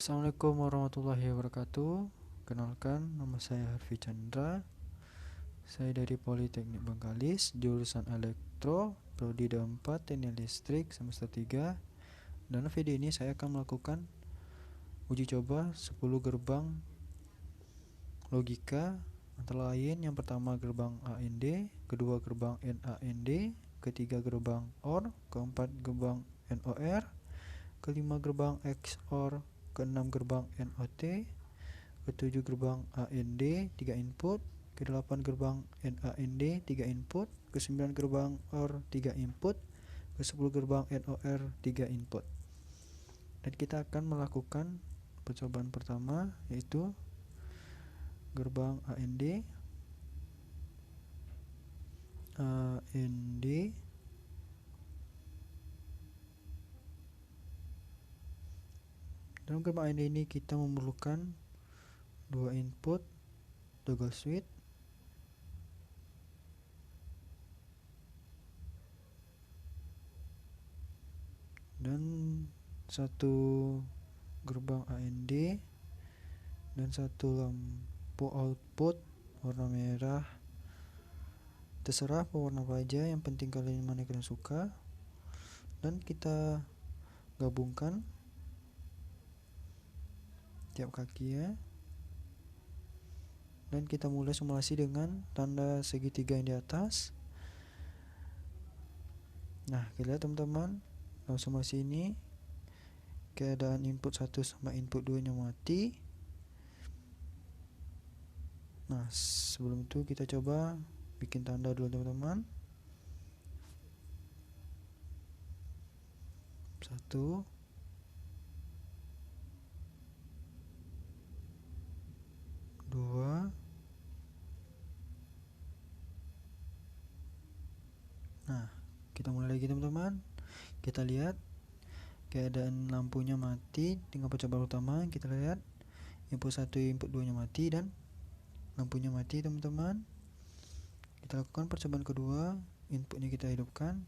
Assalamualaikum warahmatullahi wabarakatuh. Kenalkan, nama saya Harvey Chandra. Saya dari Politeknik Bengkalis, jurusan Elektro, Prodi D4, Teknik Listrik, semester 3. Dalam video ini saya akan melakukan uji coba 10 gerbang logika, antara lain yang pertama gerbang AND, kedua gerbang NAND, ketiga gerbang OR, keempat gerbang NOR, kelima gerbang XOR, keenam gerbang NOT, ketujuh gerbang AND 3 input, ke-8 gerbang NAND 3 input, ke-9 gerbang OR 3 input, ke-10 gerbang NOR 3 input. Dan kita akan melakukan percobaan pertama, yaitu gerbang AND dalam gerbang AND ini kita memerlukan 2 input toggle switch dan satu gerbang AND dan satu lampu output warna merah, terserah pewarna apa aja, yang penting kalian mana kalian suka. Dan kita gabungkan tiap kaki ya, dan kita mulai simulasi dengan tanda segitiga yang di atas. Nah, kita lihat teman-teman, dalam simulasi ini keadaan input 1 sama input 2 nya mati. Nah, sebelum itu kita coba bikin tanda dulu teman-teman. 1, 2. Nah, kita mulai lagi teman-teman. Kita lihat keadaan lampunya mati dengan percobaan utama. Kita lihat input 1, input 2 nya mati dan lampunya mati teman-teman. Kita lakukan percobaan kedua, inputnya kita hidupkan,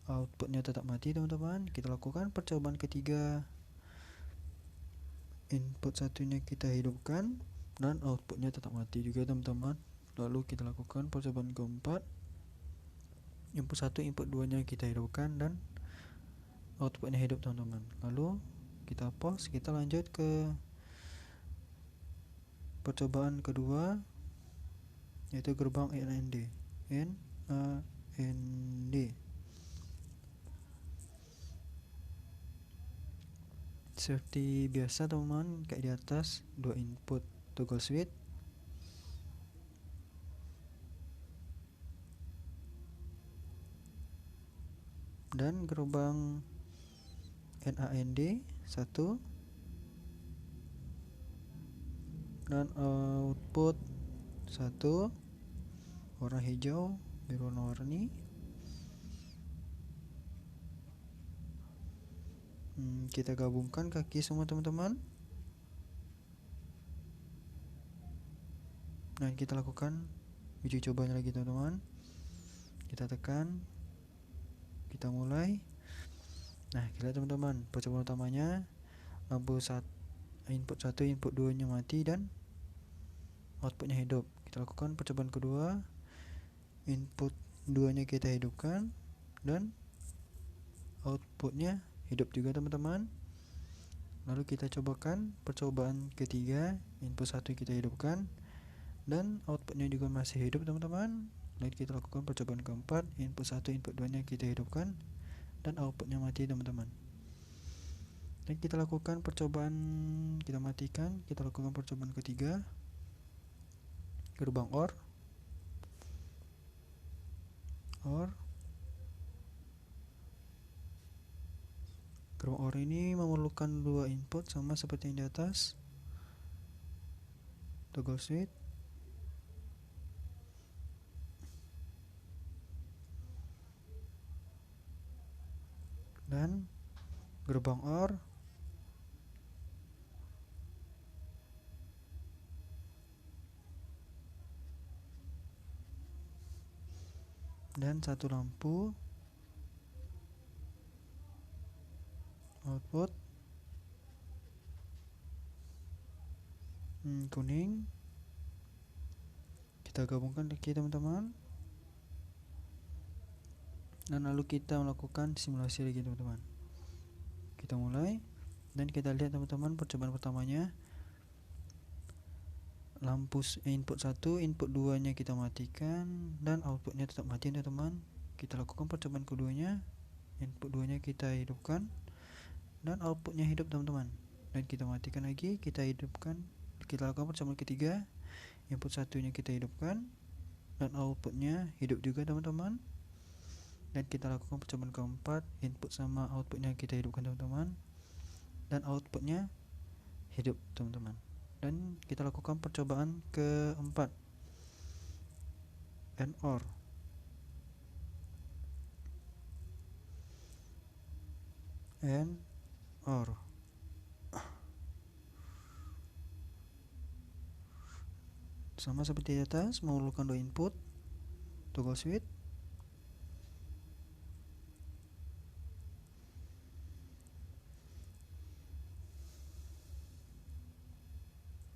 outputnya tetap mati teman-teman. Kita lakukan percobaan ketiga, input satunya kita hidupkan dan outputnya tetap mati juga teman-teman. Lalu kita lakukan percobaan keempat, input 1, input 2 nya kita hidupkan dan outputnya hidup teman-teman. Lalu kita pause, kita lanjut ke percobaan kedua, yaitu gerbang NAND. Seperti biasa teman-teman, kayak di atas, 2 input toggle switch dan gerbang NAND 1 dan output 1 warna hijau, biru warna-warni. Kita gabungkan kaki semua teman-teman. Dan kita lakukan uji cobanya lagi teman-teman. Kita tekan, kita mulai. Nah, kita lihat teman-teman, percobaan utamanya lampu input 1, input 2 nya mati dan outputnya hidup. Kita lakukan percobaan kedua, input 2 nya kita hidupkan dan outputnya hidup juga teman-teman. Lalu kita cobakan percobaan ketiga, input 1 kita hidupkan dan outputnya juga masih hidup teman-teman. Lalu kita lakukan percobaan keempat, input 1, input 2 nya kita hidupkan dan outputnya mati teman-teman. Dan kita lakukan percobaan, kita matikan, kita lakukan percobaan ketiga, gerbang OR gerbang OR ini memerlukan 2 input sama seperti yang di atas, toggle switch dan gerbang OR dan satu lampu output kuning. Kita gabungkan lagi teman-teman, dan lalu kita melakukan simulasi lagi teman-teman. Kita mulai dan kita lihat teman-teman, percobaan pertamanya lampu input 1, input 2 nya kita matikan dan outputnya tetap mati teman-teman. Kita lakukan percobaan keduanya, input 2 nya kita hidupkan dan outputnya hidup teman-teman, dan kita matikan lagi, kita hidupkan. Kita lakukan percobaan ketiga, input 1 nya kita hidupkan dan outputnya hidup juga teman-teman, dan kita lakukan percobaan keempat, input sama outputnya kita hidupkan teman-teman, dan outputnya hidup teman-teman. Dan kita lakukan percobaan keempat, AND OR. Sama seperti di atas, memerlukan dua input, toggle switch,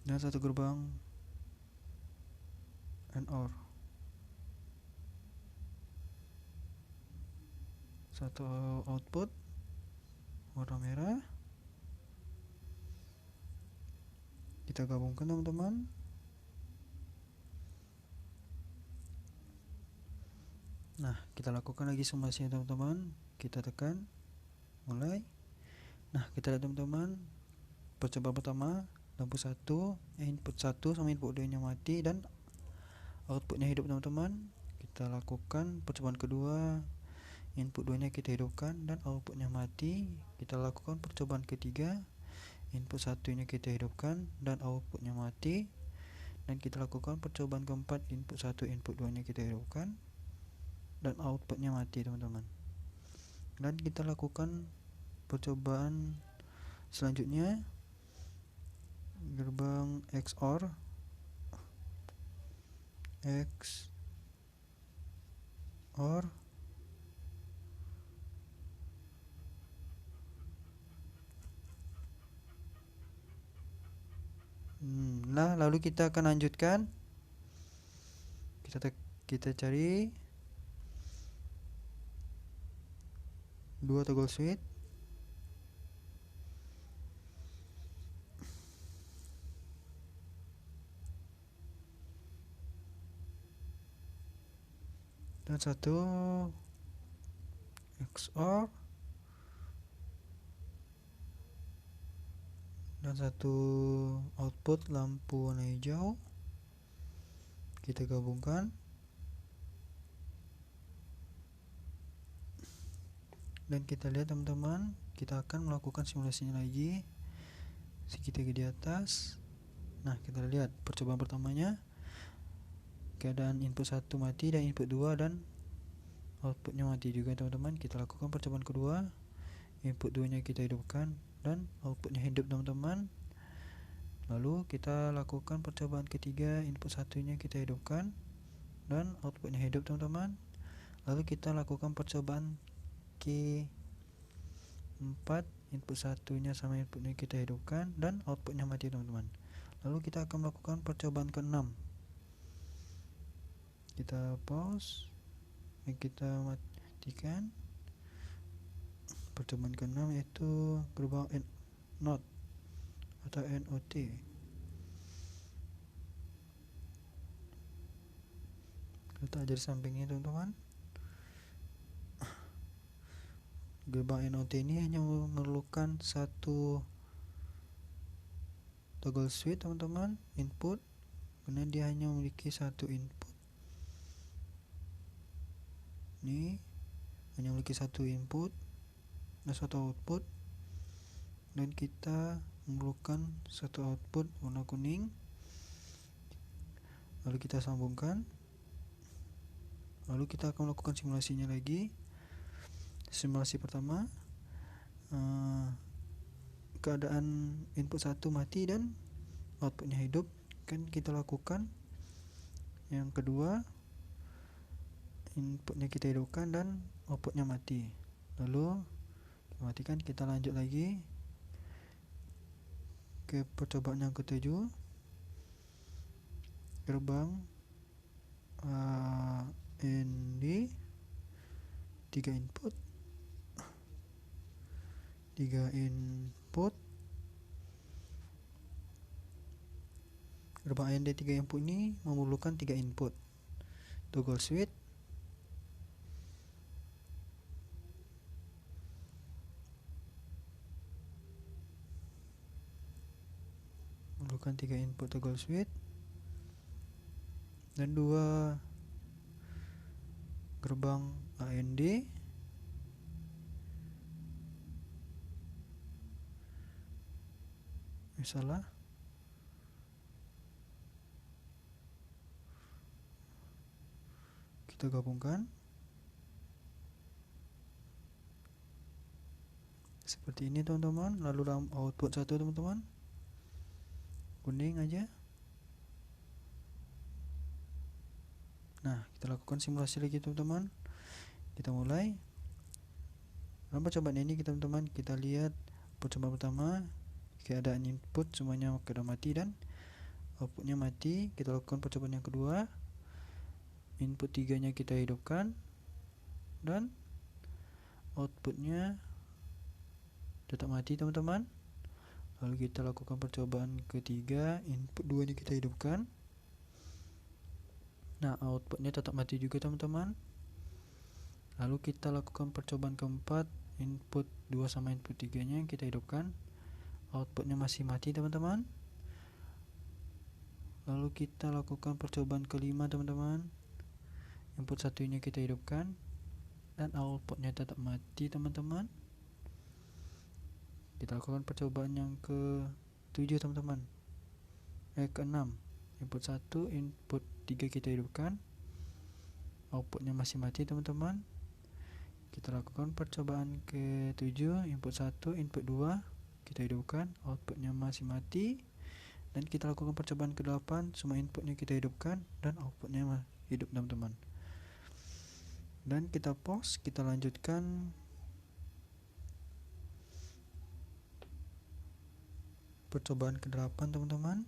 dan satu gerbang AND OR. Satu output warna merah. Kita gabungkan teman-teman. Nah, kita lakukan lagi simulasinya teman-teman. Kita tekan mulai. Nah, kita lihat teman-teman, percobaan pertama lampu 1, input 1 sama input 2 nya mati dan outputnya hidup teman-teman. Kita lakukan percobaan kedua, input 2 nya kita hidupkan dan outputnya mati. Kita lakukan percobaan ketiga, input 1 nya kita hidupkan dan outputnya mati. Dan kita lakukan percobaan keempat, input 1, input 2 nya kita hidupkan dan outputnya mati teman-teman. Dan kita lakukan percobaan selanjutnya, gerbang XOR. Nah, lalu kita akan lanjutkan. Kita cari dua toggle switch, dan satu XOR, dan satu output lampu warna hijau. Kita gabungkan dan kita lihat teman-teman, kita akan melakukan simulasinya lagi segitiga di atas. Nah, kita lihat percobaan pertamanya, keadaan input 1 mati dan input 2 dan outputnya mati juga teman-teman. Kita lakukan percobaan kedua, input 2 nya kita hidupkan dan outputnya hidup teman-teman. Lalu kita lakukan percobaan ketiga, input 1 nya kita hidupkan dan outputnya hidup teman-teman. Lalu kita lakukan percobaan keempat, input 1 nya sama inputnya kita hidupkan dan outputnya mati teman-teman. Lalu kita akan melakukan percobaan ke-6. Kita pause dan kita matikan. Percobaan ke-6 yaitu gerbang NOT atau NOT. Kita ajar sampingnya teman-teman. Gerbang NOT ini hanya memerlukan satu toggle switch teman-teman, input, karena dia hanya memiliki satu input. Ini hanya memiliki satu input dan satu output, dan kita memerlukan satu output warna kuning. Lalu kita sambungkan. Lalu kita akan melakukan simulasinya lagi. Simulasi pertama, keadaan input 1 mati dan outputnya hidup, kan kita lakukan. Yang kedua, inputnya kita hidupkan dan outputnya mati. Lalu kita matikan. Kita lanjut lagi ke percobaan yang ketujuh. gerbang AND 3 input gerbang AND 3 input ini memerlukan 3 input toggle switch, dan 2 gerbang AND misalnya kita gabungkan seperti ini teman-teman. Lalu dalam output 1 teman-teman kuning aja. Nah, kita lakukan simulasi lagi teman-teman. Kita mulai. Dalam percobaan ini teman-teman, kita lihat percobaan pertama keadaan input semuanya keadaan mati dan outputnya mati. Kita lakukan percobaan yang kedua, input 3 nya kita hidupkan dan outputnya tetap mati teman-teman. Lalu kita lakukan percobaan ketiga, input 2 nya kita hidupkan. Nah, outputnya tetap mati juga teman-teman. Lalu kita lakukan percobaan keempat, input 2 sama input 3 nya kita hidupkan. Outputnya masih mati teman-teman. Lalu kita lakukan percobaan kelima teman-teman, input 1 nya kita hidupkan dan outputnya tetap mati teman-teman. Kita lakukan percobaan yang ke-7 teman-teman, ke-6, input 1 input 3 kita hidupkan, outputnya masih mati teman-teman. Kita lakukan percobaan ke-7, input 1 input 2 kita hidupkan, outputnya masih mati. Dan kita lakukan percobaan ke-8, semua inputnya kita hidupkan dan outputnya hidup teman-teman. Dan kita pause, kita lanjutkan percobaan ke-8 teman-teman.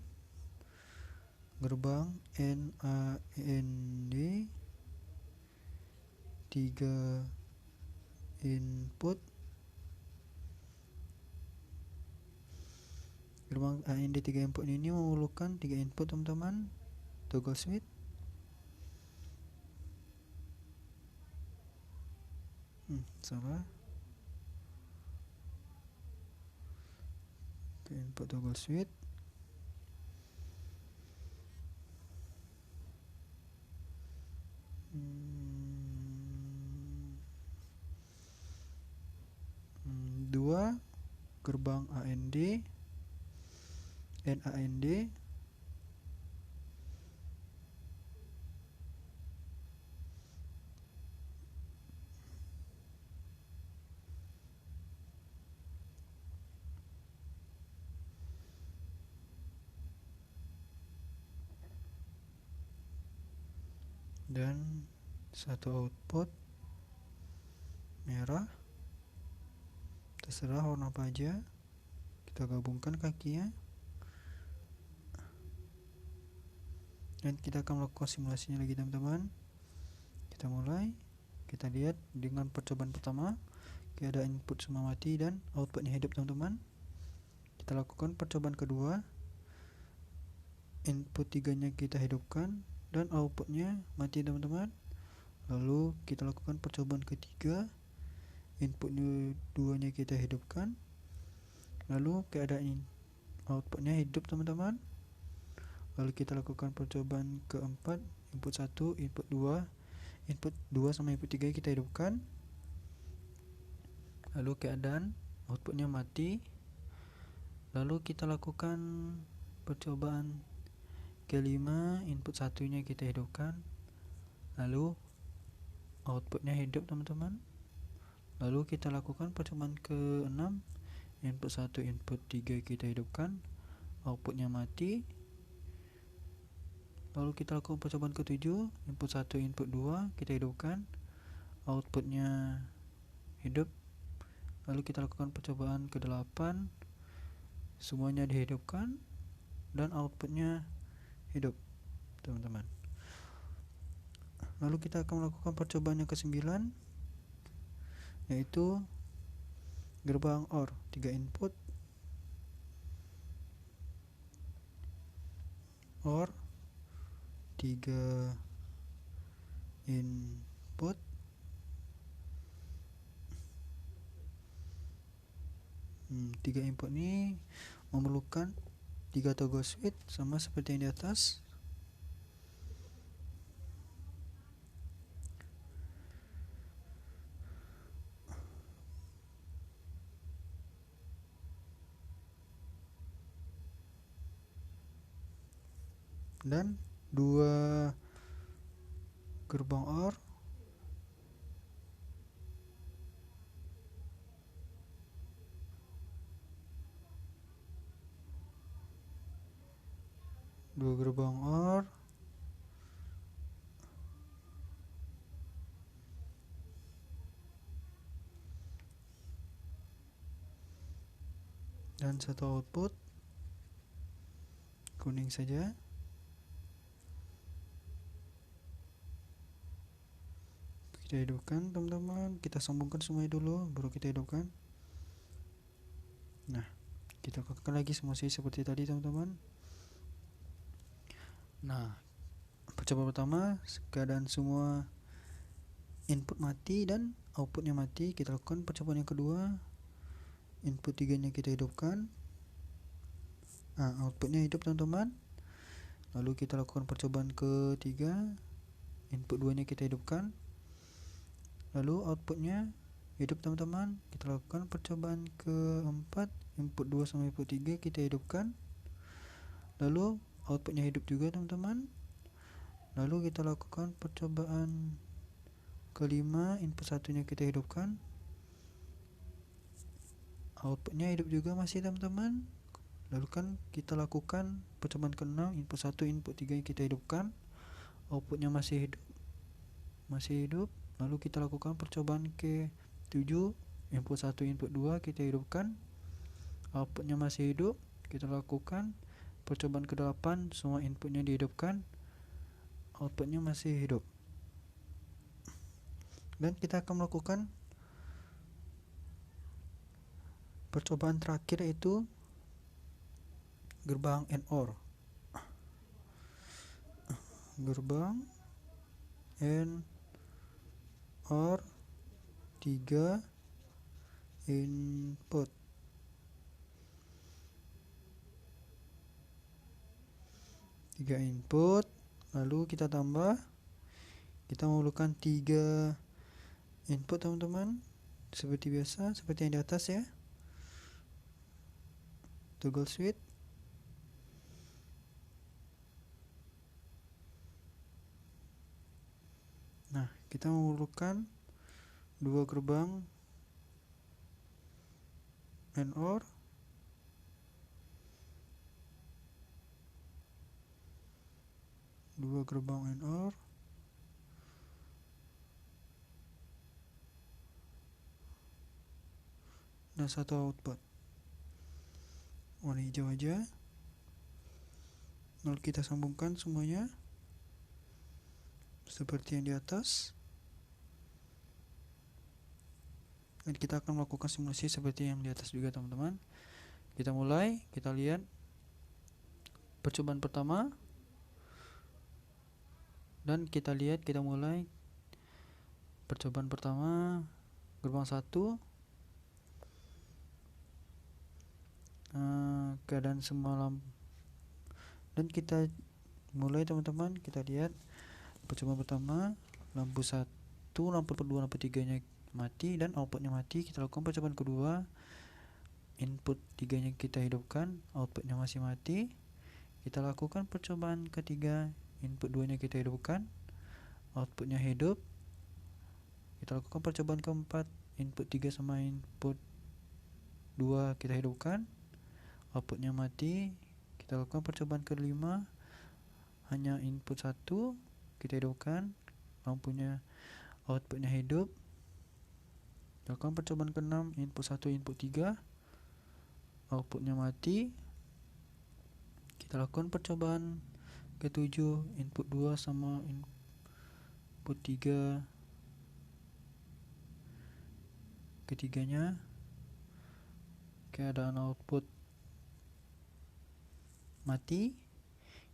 Gerbang NAND 3 input. Gerbang AND 3 input ini memerlukan 3 input teman-teman. Toggle switch. Salah. Input toggle switch. Dua gerbang AND NAND dan satu output merah, terserah warna apa aja. Kita gabungkan kakinya dan kita akan melakukan simulasinya lagi teman-teman. Kita mulai. Kita lihat dengan percobaan pertama keadaan input semua mati dan outputnya hidup teman-teman. Kita lakukan percobaan kedua, input 3 nya kita hidupkan dan outputnya mati teman-teman. Lalu kita lakukan percobaan ketiga, input 2 nya kita hidupkan, lalu keadaan outputnya hidup teman-teman. Lalu kita lakukan percobaan keempat, input 1 input 2 sama input 3 kita hidupkan, lalu keadaan outputnya mati. Lalu kita lakukan percobaan kelima, input 1 nya kita hidupkan, lalu outputnya hidup teman-teman. Lalu kita lakukan percobaan ke-6, input 1 input 3 kita hidupkan, outputnya mati. Lalu kita lakukan percobaan ke-7, input 1 input 2 kita hidupkan, outputnya hidup. Lalu kita lakukan percobaan ke-8, semuanya dihidupkan dan outputnya hidup teman-teman. Lalu kita akan melakukan percobaan yang ke-9, yaitu gerbang OR 3 input, OR 3 input, tiga input ini memerlukan 3 toggle switch sama seperti yang di atas. Dan 2 gerbang OR, dan 1 output kuning saja. Kita hidupkan teman-teman, kita sambungkan semuanya dulu baru kita hidupkan. Nah, kita lakukan lagi semua seperti tadi teman-teman. Nah, percobaan pertama keadaan semua input mati dan outputnya mati. Kita lakukan percobaan yang kedua, input 3 nya kita hidupkan, outputnya hidup teman-teman. Lalu kita lakukan percobaan ketiga, input 2 nya kita hidupkan, lalu outputnya hidup teman-teman. Kita lakukan percobaan keempat, input 2 sama input 3 kita hidupkan, lalu outputnya hidup juga teman-teman. Lalu kita lakukan percobaan kelima, input 1 nya kita hidupkan, outputnya hidup juga masih teman-teman. Lalu kan kita lakukan percobaan ke-6, input 1 input 3 kita hidupkan, outputnya masih hidup. Lalu kita lakukan percobaan ke-7, input 1 input 2 kita hidupkan, outputnya masih hidup. Kita lakukan percobaan ke-8, semua inputnya dihidupkan, outputnya masih hidup. Dan kita akan melakukan percobaan terakhir, yaitu gerbang AND OR. Gerbang AND OR 3 input. Lalu kita tambah, kita memerlukan 3 input teman-teman, seperti biasa, seperti yang di atas ya. Toggle switch, nah kita memerlukan 2 gerbang AND OR, dan 1 output warna hijau aja. Lalu kita sambungkan semuanya seperti yang di atas, dan kita akan melakukan simulasi seperti yang di atas juga teman-teman. Kita mulai, kita lihat percobaan pertama, dan kita mulai percobaan pertama gerbang 1. Keadaan semalam, dan kita mulai teman-teman. Kita lihat percobaan pertama, lampu 1, lampu 2, lampu 3 nya mati dan outputnya mati. Kita lakukan percobaan kedua, input 3 nya kita hidupkan, outputnya masih mati. Kita lakukan percobaan ketiga, input 2 nya kita hidupkan, outputnya hidup. Kita lakukan percobaan keempat, input 3 sama input 2 kita hidupkan, outputnya mati. Kita lakukan percobaan kelima, hanya input 1 kita hidupkan, outputnya hidup. Kita lakukan percobaan ke-6, input 1 input 3, outputnya mati. Kita lakukan percobaan ke-7 input 2 sama input 3 ketiganya. Keadaan output mati.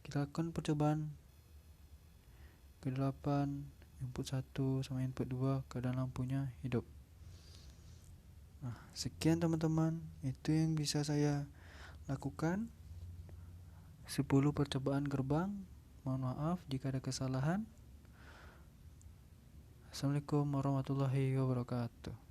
Kita lakukan percobaan ke-8 input 1 sama input 2, keadaan lampunya hidup. Nah, sekian teman-teman, itu yang bisa saya lakukan. 10 percobaan gerbang. Mohon maaf jika ada kesalahan. Assalamualaikum warahmatullahi wabarakatuh.